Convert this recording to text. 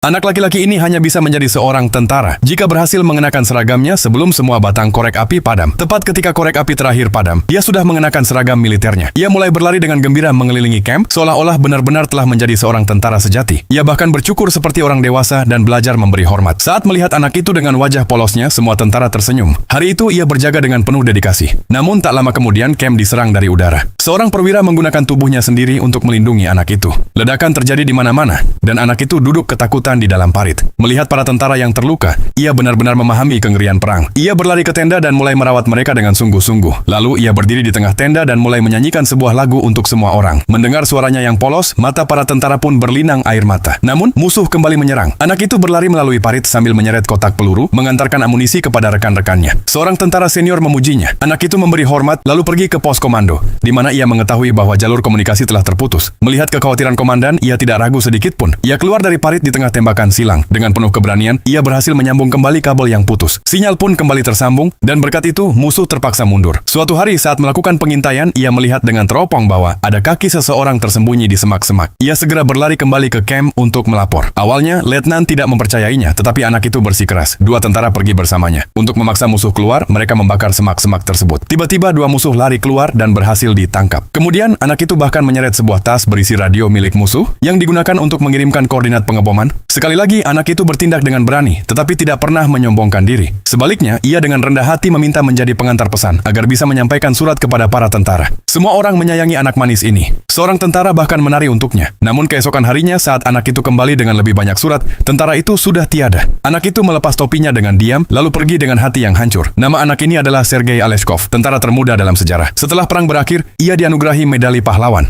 Anak laki-laki ini hanya bisa menjadi seorang tentara jika berhasil mengenakan seragamnya sebelum semua batang korek api padam. Tepat ketika korek api terakhir padam, ia sudah mengenakan seragam militernya. Ia mulai berlari dengan gembira mengelilingi camp, seolah-olah benar-benar telah menjadi seorang tentara sejati. Ia bahkan bercukur seperti orang dewasa dan belajar memberi hormat. Saat melihat anak itu dengan wajah polosnya, semua tentara tersenyum. Hari itu ia berjaga dengan penuh dedikasi. Namun tak lama kemudian camp diserang dari udara. Seorang perwira menggunakan tubuhnya sendiri untuk melindungi anak itu. Ledakan terjadi di mana-mana, dan anak itu duduk ketakutan di dalam parit. Melihat para tentara yang terluka, ia benar-benar memahami kengerian perang. Ia berlari ke tenda dan mulai merawat mereka dengan sungguh-sungguh. Lalu ia berdiri di tengah tenda dan mulai menyanyikan sebuah lagu untuk semua orang. Mendengar suaranya yang polos, mata para tentara pun berlinang air mata. Namun, musuh kembali menyerang. Anak itu berlari melalui parit sambil menyeret kotak peluru, mengantarkan amunisi kepada rekan-rekannya. Seorang tentara senior memujinya. Anak itu memberi hormat, lalu pergi ke pos komando, di mana ia mengetahui bahwa jalur komunikasi telah terputus. Melihat kekhawatiran komandan, ia tidak ragu sedikit pun. Ia keluar dari parit di tengah tembakan silang. Dengan penuh keberanian, ia berhasil menyambung kembali kabel yang putus. Sinyal pun kembali tersambung, dan berkat itu, musuh terpaksa mundur. Suatu hari saat melakukan pengintaian, ia melihat dengan teropong bahwa ada kaki seseorang tersembunyi di semak-semak. Ia segera berlari kembali ke camp untuk melapor. Awalnya, letnan tidak mempercayainya, tetapi anak itu bersikeras. Dua tentara pergi bersamanya. Untuk memaksa musuh keluar, mereka membakar semak-semak tersebut. Tiba-tiba, dua musuh lari keluar dan berhasil ditangkap. Kemudian, anak itu bahkan menyeret sebuah tas berisi radio milik musuh yang digunakan untuk mengirimkan koordinat pengeboman. Sekali lagi, anak itu bertindak dengan berani, tetapi tidak pernah menyombongkan diri. Sebaliknya, ia dengan rendah hati meminta menjadi pengantar pesan agar bisa menyampaikan surat kepada para tentara. Semua orang menyayangi anak manis ini. Seorang tentara bahkan menari untuknya. Namun keesokan harinya saat anak itu kembali dengan lebih banyak surat, tentara itu sudah tiada. Anak itu melepas topinya dengan diam, lalu pergi dengan hati yang hancur. Nama anak ini adalah Sergei Aleshkov, tentara termuda dalam sejarah. Setelah perang berakhir, ia dianugerahi medali pahlawan.